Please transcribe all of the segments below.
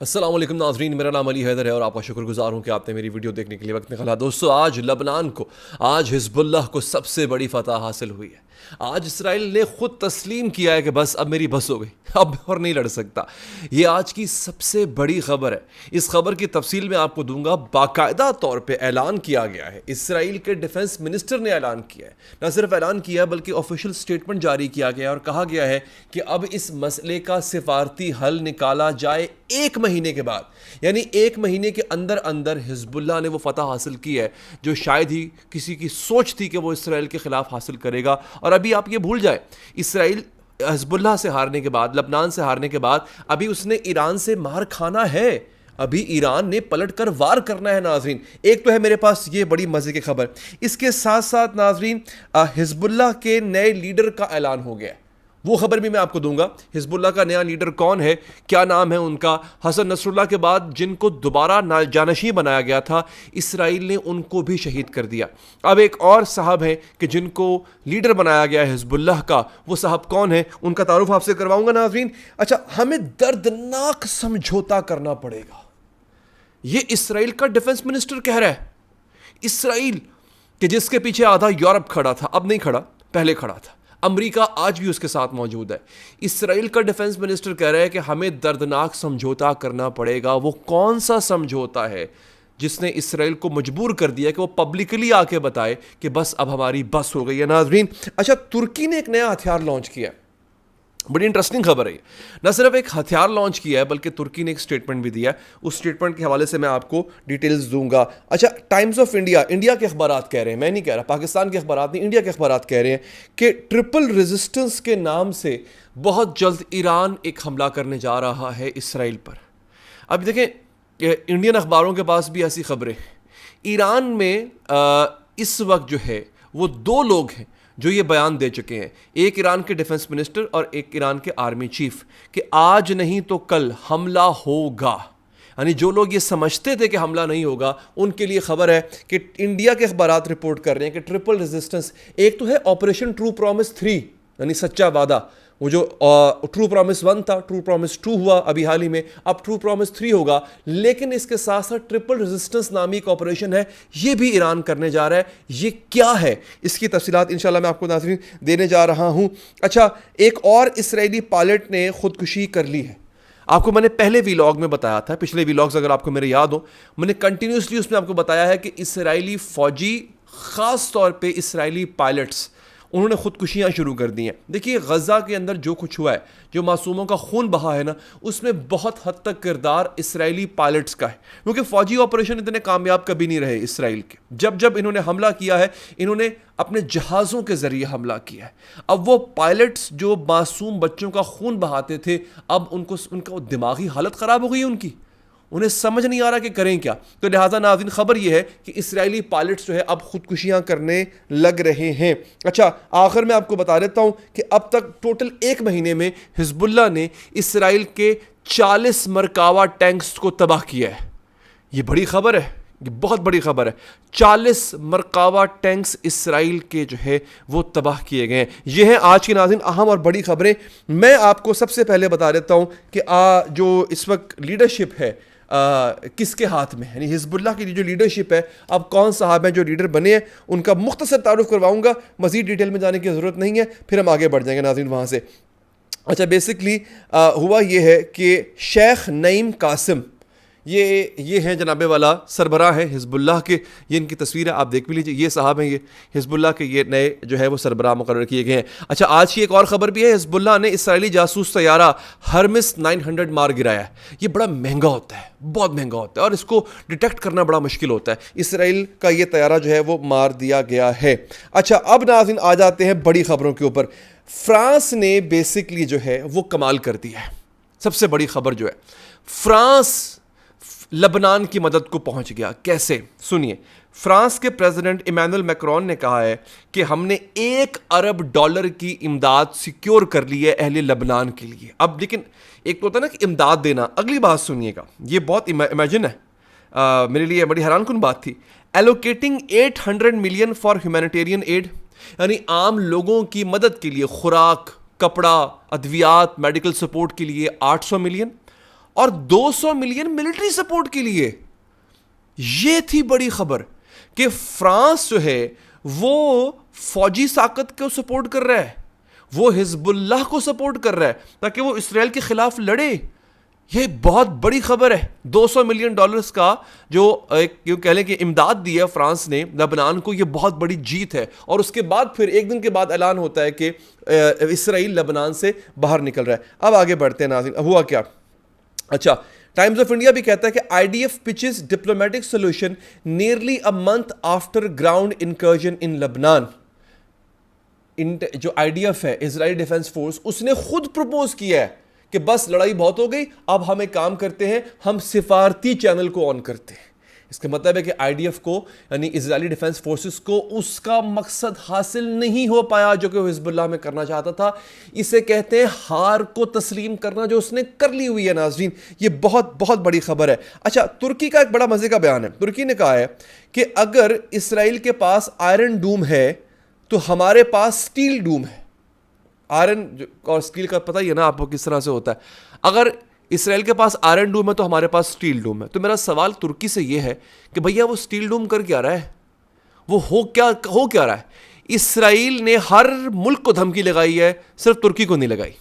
السلام علیکم ناظرین، میرا نام علی حیدر ہے اور آپ کا شکر گزار ہوں کہ آپ نے میری ویڈیو دیکھنے کے لیے وقت نکالا۔ دوستو، آج لبنان کو، آج حزب اللہ کو سب سے بڑی فتح حاصل ہوئی ہے۔ آج اسرائیل نے خود تسلیم کیا ہے کہ بس اب میری بس ہو گئی، اب اور نہیں لڑ سکتا۔ یہ آج کی سب سے بڑی خبر ہے۔ اس خبر کی تفصیل میں آپ کو دوں گا۔ باقاعدہ طور پہ اعلان کیا گیا ہے، اسرائیل کے ڈیفنس منسٹر نے اعلان کیا ہے، نہ صرف اعلان کیا بلکہ آفیشیل سٹیٹمنٹ جاری کیا گیا ہے اور کہا گیا ہے کہ اب اس مسئلے کا سفارتی حل نکالا جائے 1 مہینے کے بعد، یعنی 1 مہینے کے اندر اندر حزب اللہ نے وہ فتح حاصل کی ہے جو شاید ہی کسی کی سوچ تھی کہ وہ اسرائیل کے خلاف حاصل کرے گا۔ اور ابھی آپ یہ بھول جائیں، اسرائیل حزب اللہ سے ہارنے کے بعد، لبنان سے ہارنے کے بعد، ابھی اس نے ایران سے مار کھانا ہے، ابھی ایران نے پلٹ کر وار کرنا ہے۔ ناظرین، ایک تو ہے میرے پاس یہ بڑی مزے کی خبر، اس کے ساتھ ساتھ ناظرین حزب اللہ کے نئے لیڈر کا اعلان ہو گیا ہے، وہ خبر بھی میں آپ کو دوں گا۔ حزب اللہ کا نیا لیڈر کون ہے، کیا نام ہے ان کا؟ حسن نصر اللہ کے بعد جن کو دوبارہ جانشین بنایا گیا تھا، اسرائیل نے ان کو بھی شہید کر دیا۔ اب ایک اور صاحب ہیں کہ جن کو لیڈر بنایا گیا ہے حزب اللہ کا، وہ صاحب کون ہے، ان کا تعارف آپ سے کرواؤں گا ناظرین۔ اچھا، ہمیں دردناک سمجھوتا کرنا پڑے گا، یہ اسرائیل کا ڈیفنس منسٹر کہہ رہا ہے۔ اسرائیل کہ جس کے پیچھے آدھا یورپ کھڑا تھا، اب نہیں کھڑا، پہلے کھڑا تھا، امریکہ آج بھی اس کے ساتھ موجود ہے۔ اسرائیل کا ڈیفنس منسٹر کہہ رہا ہے کہ ہمیں دردناک سمجھوتا کرنا پڑے گا۔ وہ کون سا سمجھوتا ہے جس نے اسرائیل کو مجبور کر دیا کہ وہ پبلکلی آ کے بتائے کہ بس اب ہماری بس ہو گئی ہے؟ ناظرین، اچھا، ترکی نے ایک نیا ہتھیار لانچ کیا ہے، بڑی انٹرسٹنگ خبر ہے۔ نہ صرف ایک ہتھیار لانچ کیا ہے بلکہ ترکی نے ایک سٹیٹمنٹ بھی دیا ہے، اس سٹیٹمنٹ کے حوالے سے میں آپ کو ڈیٹیلز دوں گا۔ اچھا، ٹائمز آف انڈیا، انڈیا کے اخبارات کہہ رہے ہیں، میں نہیں کہہ رہا، پاکستان کے اخبارات نہیں، انڈیا کے اخبارات کہہ رہے ہیں کہ ٹرپل ریزسٹنس کے نام سے بہت جلد ایران ایک حملہ کرنے جا رہا ہے اسرائیل پر۔ اب دیکھیں، انڈین اخباروں کے پاس بھی ایسی خبریں، ایران میں اس وقت جو ہے وہ 2 لوگ ہیں جو یہ بیان دے چکے ہیں، ایک ایران کے ڈیفنس منسٹر اور ایک ایران کے آرمی چیف، کہ آج نہیں تو کل حملہ ہوگا۔ یعنی جو لوگ یہ سمجھتے تھے کہ حملہ نہیں ہوگا، ان کے لیے خبر ہے کہ انڈیا کے اخبارات رپورٹ کر رہے ہیں کہ ٹرپل ریزسٹنس، ایک تو ہے آپریشن ٹرو پرومس 3، یعنی سچا وعدہ، وہ جو ٹرو پرومس 1 تھا، ٹرو پرومس 2 ہوا ابھی حال ہی میں، اب ٹرو پرومس 3 ہوگا، لیکن اس کے ساتھ ساتھ ٹرپل ریزسٹنس نامی ایک آپریشن ہے، یہ بھی ایران کرنے جا رہا ہے۔ یہ کیا ہے، اس کی تفصیلات انشاءاللہ میں آپ کو ناظرین دینے جا رہا ہوں۔ اچھا، ایک اور اسرائیلی پائلٹ نے خودکشی کر لی ہے۔ آپ کو میں نے پہلے ویلاگ میں بتایا تھا، پچھلے ویلاگز اگر آپ کو میرے یاد ہو، میں نے کنٹینیوسلی اس میں آپ کو بتایا ہے کہ اسرائیلی فوجی، خاص طور پہ اسرائیلی پائلٹس، انہوں نے خودکشیاں شروع کر دی ہیں۔ دیکھیے، غزہ کے اندر جو کچھ ہوا ہے، جو معصوموں کا خون بہا ہے نا، اس میں بہت حد تک کردار اسرائیلی پائلٹس کا ہے، کیونکہ فوجی آپریشن اتنے کامیاب کبھی نہیں رہے اسرائیل کے۔ جب انہوں نے حملہ کیا ہے، انہوں نے اپنے جہازوں کے ذریعے حملہ کیا ہے۔ اب وہ پائلٹس جو معصوم بچوں کا خون بہاتے تھے، اب ان کا دماغی حالت خراب ہو گئی ہے، انہیں سمجھ نہیں آ رہا کہ کریں کیا۔ تو لہٰذا ناظرین، خبر یہ ہے کہ اسرائیلی پائلٹس جو ہے اب خودکشیاں کرنے لگ رہے ہیں۔ اچھا، آخر میں آپ کو بتا دیتا ہوں کہ اب تک ٹوٹل 1 مہینے میں حزب اللہ نے اسرائیل کے 40 مرکاوا ٹینکس کو تباہ کیا ہے۔ یہ بڑی خبر ہے، یہ بہت بڑی خبر ہے۔ 40 مرکاوا ٹینکس اسرائیل کے جو ہے وہ تباہ کیے گئے ہیں۔ یہ ہیں آج کی ناظرین اہم اور بڑی خبریں۔ میں آپ کو سب سے پہلے بتا دیتا ہوں کہ جو اس وقت لیڈرشپ ہے کس کے ہاتھ میں، یعنی حزب اللہ کی جو لیڈرشپ ہے، اب کون صاحب ہیں جو لیڈر بنے ہیں، ان کا مختصر تعارف کرواؤں گا، مزید ڈیٹیل میں جانے کی ضرورت نہیں ہے، پھر ہم آگے بڑھ جائیں گے ناظرین وہاں سے۔ اچھا، بیسکلی ہوا یہ ہے کہ شیخ نعیم قاسم، یہ ہیں جناب والا سربراہ ہیں حزب اللہ کے، یہ ان کی تصویر ہے، آپ دیکھ بھی لیجیے، یہ صاحب ہیں، یہ حزب اللہ کے یہ نئے جو ہے وہ سربراہ مقرر کیے گئے ہیں۔ اچھا، آج کی ایک اور خبر بھی ہے، حزب اللہ نے اسرائیلی جاسوس طیارہ ہرمس 900 مار گرایا ہے۔ یہ بڑا مہنگا ہوتا ہے، بہت مہنگا ہوتا ہے، اور اس کو ڈیٹیکٹ کرنا بڑا مشکل ہوتا ہے۔ اسرائیل کا یہ طیارہ جو ہے وہ مار دیا گیا ہے۔ اچھا، اب ناظرین آ جاتے ہیں بڑی خبروں کے اوپر۔ فرانس نے بیسکلی جو ہے وہ کمال کر دیا ہے۔ سب سے بڑی خبر جو ہے، فرانس لبنان کی مدد کو پہنچ گیا۔ کیسے؟ سنیے، فرانس کے پریزیڈنٹ ایمینول میکرون نے کہا ہے کہ ہم نے $1 ارب کی امداد سیکیور کر لی ہے اہل لبنان کے لیے۔ اب لیکن ایک تو ہوتا ہے نا کہ امداد دینا، اگلی بات سنیے گا، یہ بہت امیجن ہے، میرے لیے بڑی حیران کن بات تھی۔ Allocating 800 million for humanitarian aid, یعنی عام لوگوں کی مدد کے لیے، خوراک، کپڑا، ادویات، میڈیکل سپورٹ کے لیے 800 ملین، اور 200 ملین ملٹری سپورٹ کے لیے. یہ تھی بڑی خبر کہ فرانس جو ہے وہ فوجی طاقت کو سپورٹ کر رہا ہے, وہ حزب اللہ کو سپورٹ کر رہا ہے تاکہ وہ اسرائیل کے خلاف لڑے. یہ بہت بڑی خبر ہے. 200 ملین ڈالرز کا جو کیوں کہہ لیں کہ امداد دی ہے فرانس نے لبنان کو, یہ بہت بڑی جیت ہے. اور اس کے بعد پھر ایک دن کے بعد اعلان ہوتا ہے کہ اسرائیل لبنان سے باہر نکل رہا ہے. اب آگے بڑھتے ہیں ناظرین, اب ہوا کیا؟ اچھا, ٹائمز آف انڈیا بھی کہتا ہے کہ I D F pitches diplomatic solution nearly a month after ground incursion in لبنان. جو آئی ڈی ایف ہے, اسرائیلی ڈیفنس فورس, اس نے خود پروپوز کیا ہے کہ بس لڑائی بہت ہو گئی, اب ہم ایک کام کرتے ہیں, ہم سفارتی چینل کو آن کرتے ہیں. اس کا مطلب ہے کہ آئی ڈی ایف کو یعنی اسرائیلی ڈیفنس فورسز کو اس کا مقصد حاصل نہیں ہو پایا جو کہ وہ حزب اللہ میں کرنا چاہتا تھا. اسے کہتے ہیں ہار کو تسلیم کرنا, جو اس نے کر لی ہوئی ہے. ناظرین, یہ بہت بہت بڑی خبر ہے. اچھا, ترکی کا ایک بڑا مزے کا بیان ہے. ترکی نے کہا ہے کہ اگر اسرائیل کے پاس آئرن ڈوم ہے تو ہمارے پاس سٹیل ڈوم ہے. آئرن اور سٹیل کا پتہ ہی ہے نا آپ کو کس طرح سے ہوتا ہے. اگر اسرائیل کے پاس آئرن ڈوم ہے تو ہمارے پاس سٹیل ڈوم ہے. تو میرا سوال ترکی سے یہ ہے کہ بھیا وہ سٹیل ڈوم کر کیا رہا ہے, وہ ہو کیا رہا ہے؟ اسرائیل نے ہر ملک کو دھمکی لگائی ہے, صرف ترکی کو نہیں لگائی.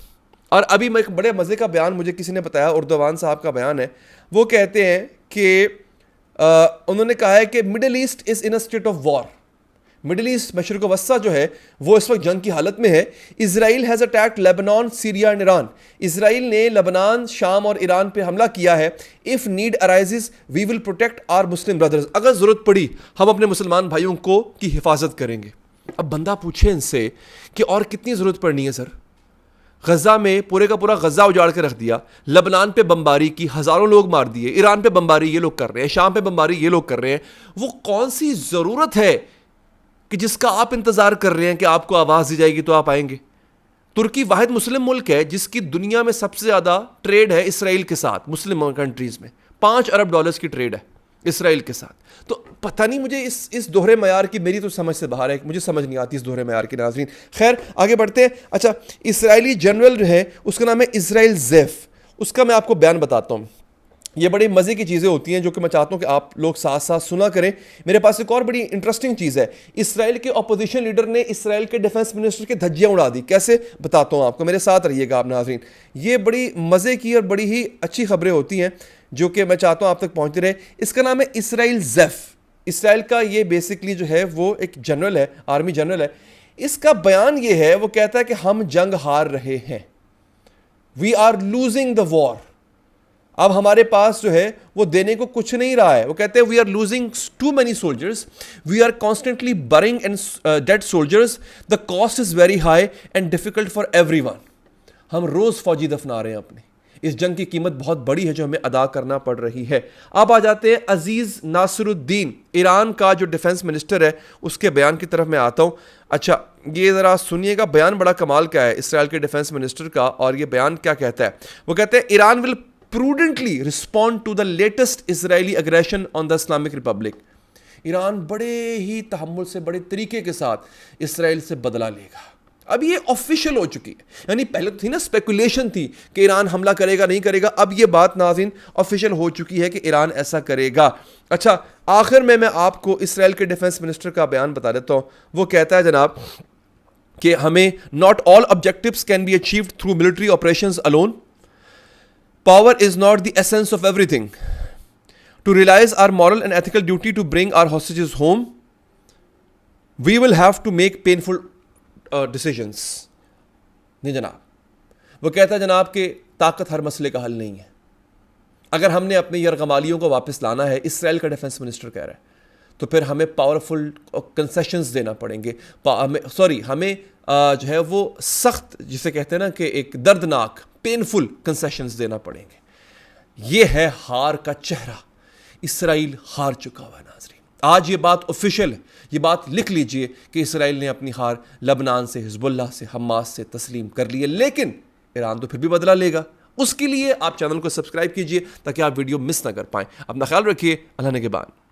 اور ابھی میں ایک بڑے مزے کا بیان مجھے کسی نے بتایا, اردوان صاحب کا بیان ہے. وہ کہتے ہیں کہ انہوں نے کہا ہے کہ Middle East is in a state of war. Middle East, مشرق وسطیٰ جو ہے وہ اس وقت جنگ کی حالت میں ہے. Israel has attacked Lebanon, Syria and Iran. Israel نے لبنان, شام اور ایران پہ حملہ کیا ہے. If need arises we will protect our Muslim brothers. اگر ضرورت پڑی ہم اپنے مسلمان بھائیوں کی حفاظت کریں گے. اب بندہ پوچھے ان سے کہ اور کتنی ضرورت پڑنی ہے سر؟ غزہ میں پورے کا پورا غزہ اجاڑ کے رکھ دیا, لبنان پہ بمباری کی, ہزاروں لوگ مار دیے, ایران پہ بمباری یہ لوگ کر رہے ہیں, شام پہ بمباری یہ لوگ کر رہے ہیں. وہ کون سی ضرورت ہے کہ جس کا آپ انتظار کر رہے ہیں کہ آپ کو آواز دی جائے گی تو آپ آئیں گے؟ ترکی واحد مسلم ملک ہے جس کی دنیا میں سب سے زیادہ ٹریڈ ہے اسرائیل کے ساتھ. مسلم کنٹریز میں 5 ارب ڈالرز کی ٹریڈ ہے اسرائیل کے ساتھ. تو پتہ نہیں مجھے اس دوہرے معیار کی, میری تو سمجھ سے باہر ہے, مجھے سمجھ نہیں آتی اس دوہرے معیار کی. ناظرین خیر آگے بڑھتے ہیں. اچھا, اسرائیلی جنرل جو ہے اس کا نام ہے اسرائیل زیف. اس کا میں آپ کو بیان بتاتا ہوں. یہ بڑی مزے کی چیزیں ہوتی ہیں جو کہ میں چاہتا ہوں کہ آپ لوگ ساتھ ساتھ سنا کریں. میرے پاس ایک اور بڑی انٹرسٹنگ چیز ہے. اسرائیل کے اپوزیشن لیڈر نے اسرائیل کے ڈیفنس منسٹر کے دھجیاں اڑا دی. کیسے بتاتا ہوں آپ کو, میرے ساتھ رہیے گا آپ ناظرین. یہ بڑی مزے کی اور بڑی ہی اچھی خبریں ہوتی ہیں جو کہ میں چاہتا ہوں آپ تک پہنچتے رہے. اس کا نام ہے اسرائیل زیف. اسرائیل کا یہ بیسکلی جو ہے وہ ایک جنرل ہے, آرمی جنرل ہے. اس کا بیان یہ ہے, وہ کہتا ہے کہ ہم جنگ ہار رہے ہیں, وی آر لوزنگ دا وار. اب ہمارے پاس جو ہے وہ دینے کو کچھ نہیں رہا ہے. وہ کہتے ہیں we are losing too many soldiers, we are constantly bring and dead soldiers, the cost is very high and difficult for everyone. ہم روز فوجی دفنا رہے ہیں اپنے. اس جنگ کی قیمت بہت بڑی ہے جو ہمیں ادا کرنا پڑ رہی ہے. اب آ جاتے ہیں عزیز ناصر الدین, ایران کا جو ڈیفنس منسٹر ہے, اس کے بیان کی طرف میں آتا ہوں. اچھا, یہ ذرا سنیے گا, بیان بڑا کمال کا ہے اسرائیل کے ڈیفنس منسٹر کا. اور یہ بیان کیا کہتا ہے؟ وہ کہتے ہیں ایران ول prudently respond to the latest Israeli aggression on the Islamic Republic. Iran بڑے ہی تحمل سے, بڑے طریقے کے ساتھ اسرائیل سے بدلہ لے گا. اب یہ آفیشیل ہو چکی ہے. یعنی پہلے تو تھی نا اسپیکولیشن تھی کہ ایران حملہ کرے گا نہیں کرے گا, اب یہ بات ناظرین آفیشیل ہو چکی ہے کہ ایران ایسا کرے گا. اچھا, آخر میں آپ کو اسرائیل کے ڈیفنس منسٹر کا بیان بتا دیتا ہوں. وہ کہتا ہے جناب کہ ہمیں not all objectives can be achieved through military operations alone. Power is not the essence of everything. To realize our moral and ethical duty to bring our hostages home, we will have to make painful decisions. نہیں جناب, وہ کہتا ہے جناب کہ طاقت ہر مسئلے کا حل نہیں ہے. اگر ہم نے اپنے یرغمالیوں کو واپس لانا ہے, اسرائیل کا ڈیفنس منسٹر کہہ رہا ہے, تو پھر ہمیں پاورفل کنسیشنز دینا پڑیں گے. ہمیں جو ہے وہ سخت, جسے کہتے ہیں نا کہ ایک دردناک پینفل کنسیشنز دینا پڑیں گے. یہ ہے ہار کا چہرہ. اسرائیل ہار چکا ہوا ہے ناظرین. آج یہ بات آفیشیل ہے, یہ بات لکھ لیجئے کہ اسرائیل نے اپنی ہار لبنان سے, حزب اللہ سے, حماس سے تسلیم کر لی ہے. لیکن ایران تو پھر بھی بدلہ لے گا. اس کے لیے آپ چینل کو سبسکرائب کیجئے تاکہ آپ ویڈیو مس نہ کر پائیں. اپنا خیال رکھیے. اللہ نگہبان.